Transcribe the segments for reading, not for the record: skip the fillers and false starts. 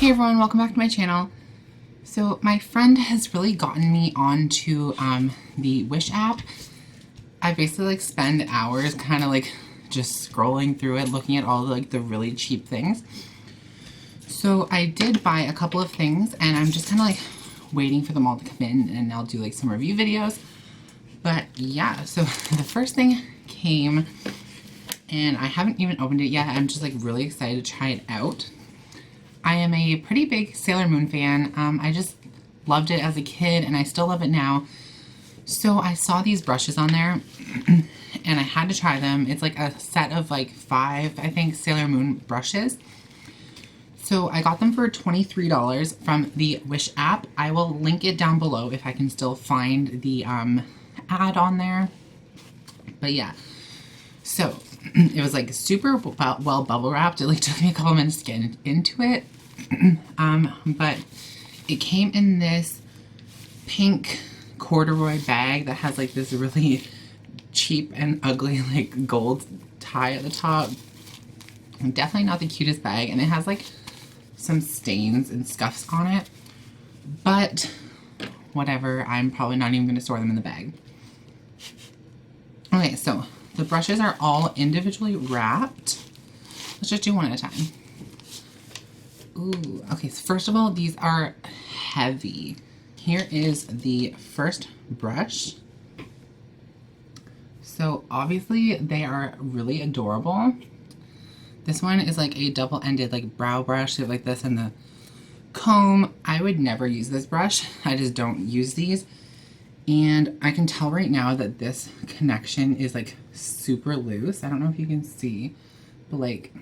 Hey everyone, welcome back to my channel. So my friend has really gotten me onto the Wish app. I basically like spend hours kind of like just scrolling through it, looking at all the really cheap things. So I did buy a couple of things and I'm just kind of like waiting for them all to come in and I'll do like some review videos. But yeah, so the first thing came and I haven't even opened it yet. I'm just like really excited to try it out. I am a pretty big Sailormoon fan. I just loved it as a kid and I still love it now. So I saw these brushes on there and I had to try them. It's like a set of like 5, I think, Sailormoon brushes. So I got them for $23 from the Wish app. I will link it down below if I can still find the ad on there. But yeah, so it was like super well bubble wrapped. It like took me a couple minutes to get into it. But it came in this pink corduroy bag that has like this really cheap and ugly like gold tie at the top. Definitely not the cutest bag, and it has like some stains and scuffs on it, but whatever, I'm probably not even going to store them in the bag. Okay, so the brushes are all individually wrapped. Let's just do one at a time. Ooh, okay, so first of all, these are heavy. Here is the first brush. So obviously they are really adorable. This one is like a double-ended like brow brush, like this, and the comb. I would never use this brush. I just don't use these. And I can tell right now that this connection is like super loose. I don't know if you can see, but like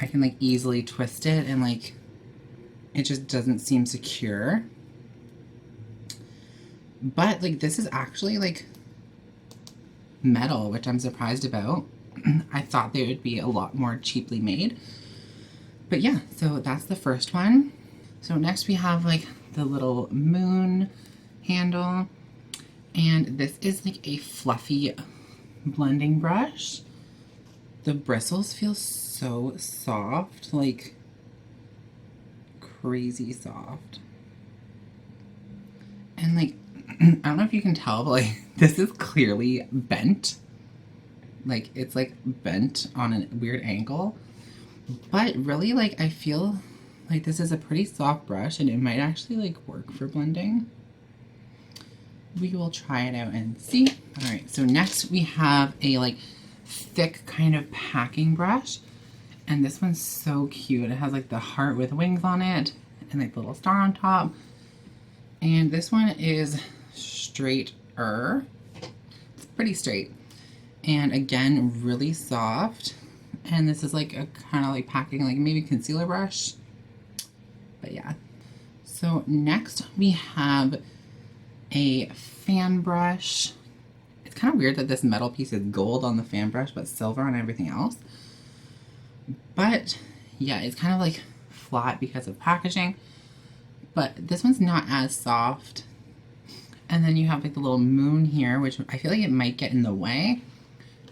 I can like easily twist it and like it just doesn't seem secure. But like this is actually like metal, which I'm surprised about. I thought they would be a lot more cheaply made. But yeah, so that's the first one. So next we have like the little moon handle. And this is like a fluffy blending brush. The bristles feel so soft, like crazy soft. And like, I don't know if you can tell, but like this is clearly bent. Like it's like bent on a weird angle. But really, like, I feel like this is a pretty soft brush and it might actually like work for blending. We will try it out and see. All right, so next we have a like thick kind of packing brush. And this one's so cute. It has like the heart with wings on it and like the little star on top. And this one is straighter. It's pretty straight. And again, really soft. And this is like a kind of like packing, like maybe concealer brush. But yeah. So next we have a fan brush. It's kind of weird that this metal piece is gold on the fan brush, but silver on everything else. But yeah, it's kind of like flat because of packaging. But this one's not as soft. And then you have like the little moon here, which I feel like it might get in the way.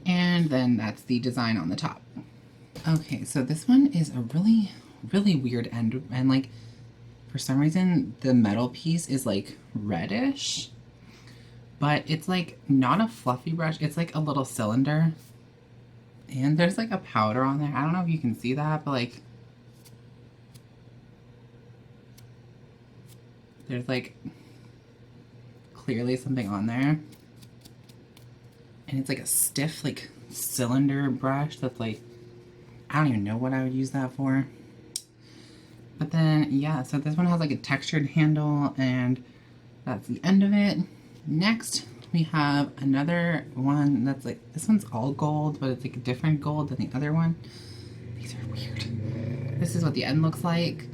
And then that's the design on the top. Okay, so this one is a really, really weird end. And like, for some reason, the metal piece is like reddish. But it's like not a fluffy brush. It's like a little cylinder. And there's like a powder on there. I don't know if you can see that, but like, there's like clearly something on there. And it's like a stiff like cylinder brush that's like, I don't even know what I would use that for. But then, yeah, so this one has like a textured handle and that's the end of it. Next, we have another one that's like, this one's all gold, but it's like a different gold than the other one. These are weird. This is what the end looks like.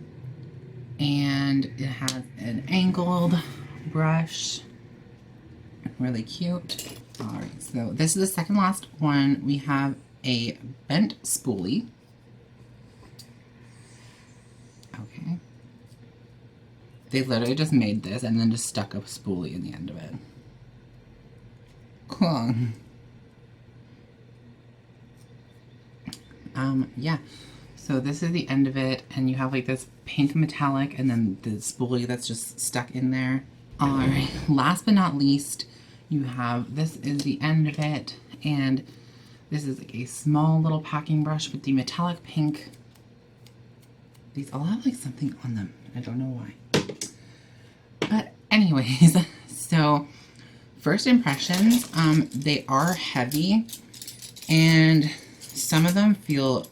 And it has an angled brush. Really cute. All right, so this is the second last one. We have a bent spoolie. Okay. They literally just made this and then just stuck a spoolie in the end of it. Cool. Yeah. So this is the end of it, and you have like this pink metallic and then the spoolie that's just stuck in there. All right, last but not least, you have, this is the end of it, and this is like a small little packing brush with the metallic pink. These all have like something on them. I don't know why. But anyways, so first impressions, they are heavy, and some of them feel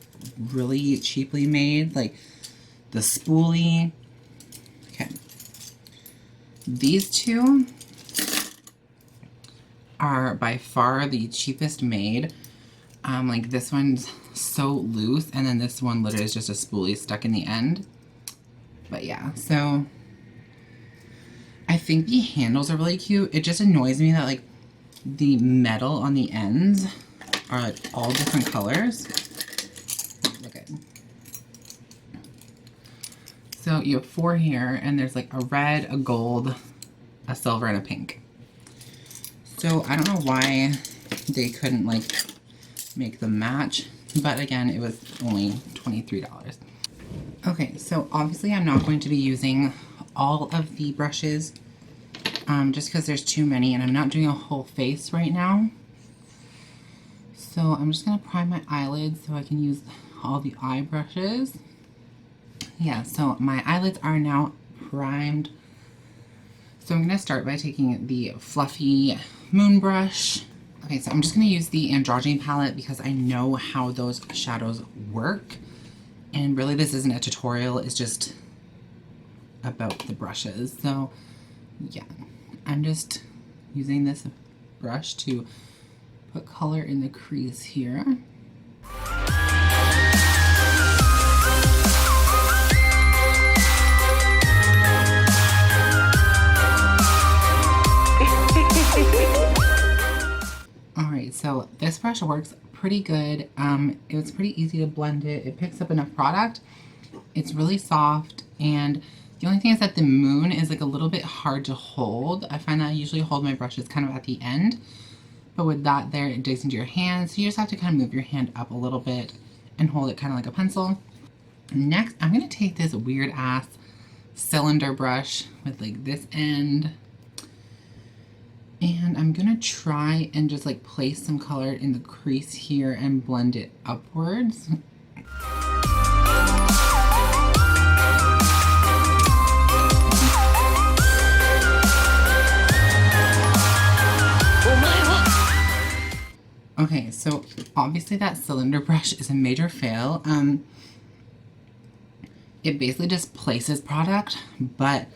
really cheaply made, like the spoolie. Okay. These two are by far the cheapest made. Like this one's so loose, and then this one literally is just a spoolie stuck in the end. But yeah, so I think the handles are really cute. It just annoys me that like the metal on the ends are like all different colors. Look at. So you have 4 here, and there's like a red, a gold, a silver, and a pink. So I don't know why they couldn't like make them match, but again, it was only $23. Okay, so obviously I'm not going to be using all of the brushes just because there's too many, and I'm not doing a whole face right now. So I'm just going to prime my eyelids so I can use all the eye brushes. Yeah, so my eyelids are now primed. So I'm going to start by taking the fluffy moon brush. Okay, so I'm just going to use the Androgyny palette because I know how those shadows work. And really this isn't a tutorial, it's just about the brushes. So yeah, I'm just using this brush to put color in the crease here. Alright, so this brush works pretty good. It was pretty easy to blend it. It picks up enough product. It's really soft, and the only thing is that the moon is like a little bit hard to hold. I find that I usually hold my brushes kind of at the end, but with that there, it digs into your hand, so you just have to kind of move your hand up a little bit and hold it kind of like a pencil. Next, I'm going to take this weird ass cylinder brush with like this end, and I'm going to try and just like place some color in the crease here and blend it upwards. Okay, so obviously that cylinder brush is a major fail. It basically just places product, but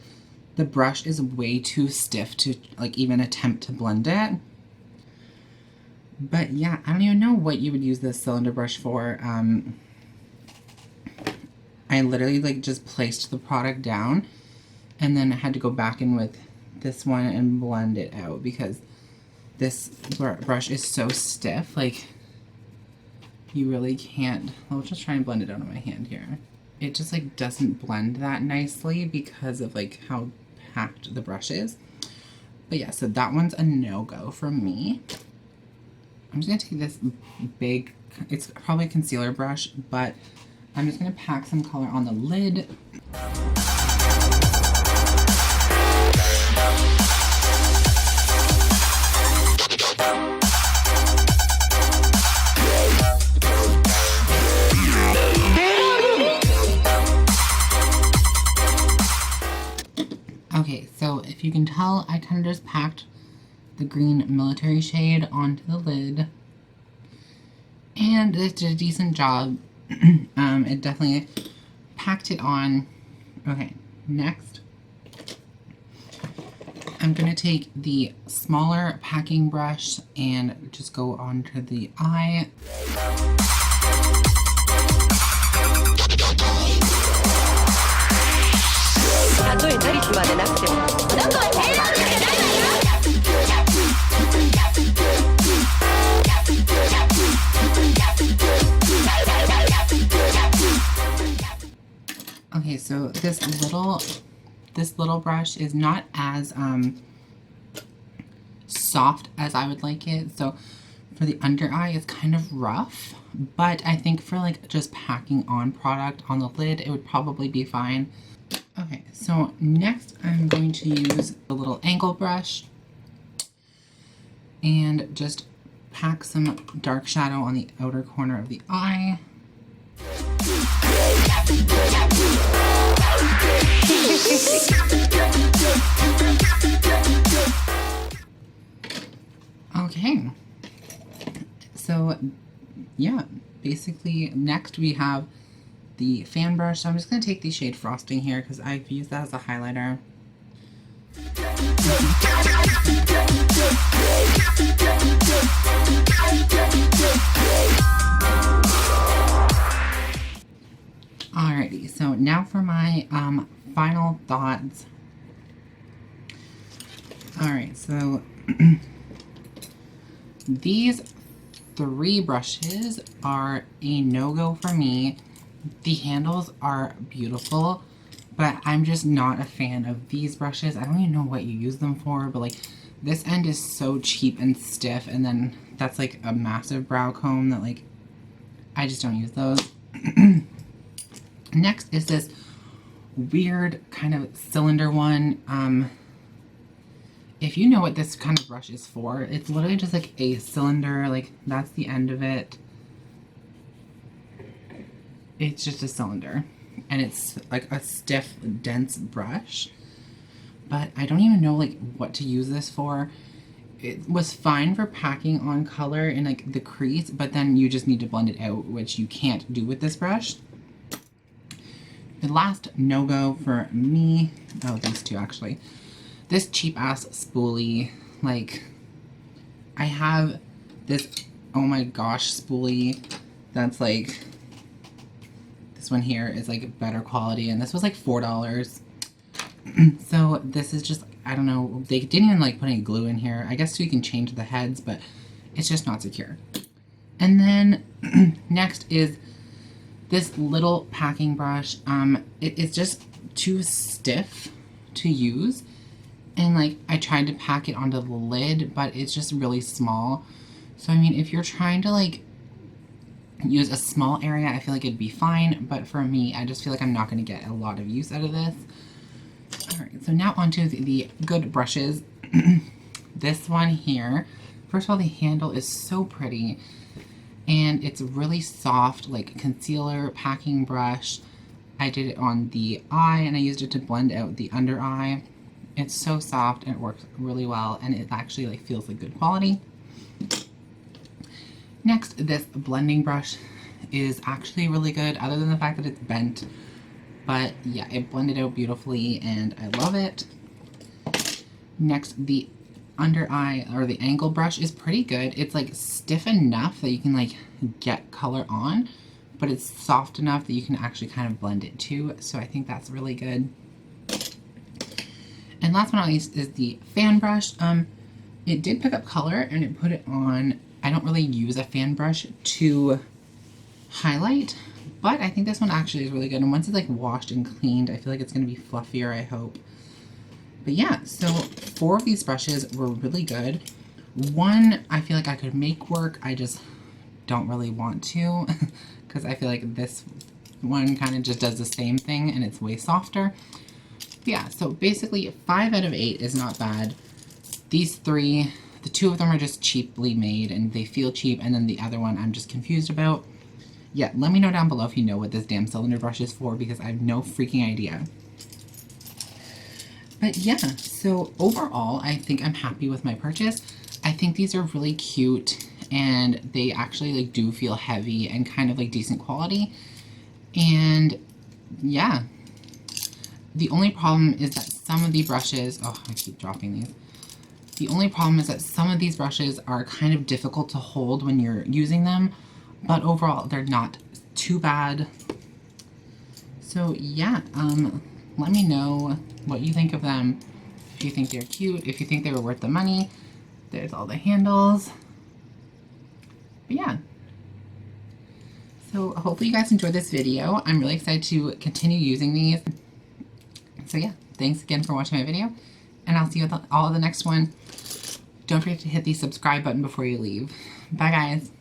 the brush is way too stiff to like even attempt to blend it. But yeah, I don't even know what you would use this cylinder brush for. I literally like just placed the product down, and then I had to go back in with this one and blend it out because this brush is so stiff, like you really can't. I'll just try and blend it out on my hand here. It just like doesn't blend that nicely because of like how packed the brush is. But yeah, so that one's a no-go from me. I'm just gonna take this big, it's probably a concealer brush, but I'm just gonna pack some color on the lid. Okay, so if you can tell, I kind of just packed the green military shade onto the lid, and it did a decent job. It definitely packed it on. Okay, next, I'm going to take the smaller packing brush and just go onto the eye. Okay, so this little brush is not as soft as I would like it. So for the under eye, it's kind of rough. but I think for like just packing on product on the lid, it would probably be fine. Okay, so next I'm going to use a little angle brush and just pack some dark shadow on the outer corner of the eye. Okay, so yeah, basically next we have the fan brush. So I'm just going to take the shade Frosting here because I've used that as a highlighter. Alrighty, so now for my final thoughts. Alright, so these 3 brushes are a no-go for me. The handles are beautiful, but I'm just not a fan of these brushes. I don't even know what you use them for, but like this end is so cheap and stiff, and then that's like a massive brow comb that like I just don't use those. Next is this weird kind of cylinder one. If you know what this kind of brush is for, it's literally just like a cylinder, like that's the end of it. It's just a cylinder, and it's like a stiff, dense brush, but I don't even know like what to use this for. It was fine for packing on color in like the crease, but then you just need to blend it out, which you can't do with this brush. The last no-go for me, oh, these two actually. This cheap ass spoolie, like I have this, oh my gosh, spoolie that's like, this one here is like better quality, and this was like $4. So this is just, I don't know, they didn't even like put any glue in here. I guess so you can change the heads, but it's just not secure. And then next is this little packing brush. It's just too stiff to use, and like I tried to pack it onto the lid, but it's just really small. So I mean, if you're trying to like use a small area, I feel like it'd be fine, but for me, I just feel like I'm not going to get a lot of use out of this. Alright, so now onto the good brushes. This one here, first of all, the handle is so pretty, and it's really soft, like concealer packing brush. I did it on the eye, and I used it to blend out the under eye. It's so soft, and it works really well, and it actually like feels like good quality. Next, this blending brush is actually really good, other than the fact that it's bent. But yeah, it blended out beautifully, and I love it. Next, the under eye, or the angle brush, is pretty good. It's like stiff enough that you can like get color on, but it's soft enough that you can actually kind of blend it too. So I think that's really good. And last but not least is the fan brush. It did pick up color, and it put it on. I don't really use a fan brush to highlight, but I think this one actually is really good. And once it's like washed and cleaned, I feel like it's going to be fluffier, I hope. But yeah, so 4 of these brushes were really good. One I feel like I could make work. I just don't really want to because I feel like this one kind of just does the same thing, and it's way softer. But yeah, so basically 5 out of 8 is not bad. These 3, the 2 of them are just cheaply made and they feel cheap, and then the other one I'm just confused about. Yeah, let me know down below if you know what this damn cylinder brush is for, because I have no freaking idea. But yeah, so overall, I think I'm happy with my purchase. I think these are really cute, and they actually like do feel heavy and kind of like decent quality. And yeah, the only problem is that some of the brushes, oh, I keep dropping these. The only problem is that some of these brushes are kind of difficult to hold when you're using them, but overall they're not too bad. So yeah, let me know what you think of them. If you think they're cute, if you think they were worth the money. There's all the handles. But yeah. So hopefully you guys enjoyed this video. I'm really excited to continue using these. So yeah, thanks again for watching my video, and I'll see you at all of the next one. Don't forget to hit the subscribe button before you leave. Bye guys.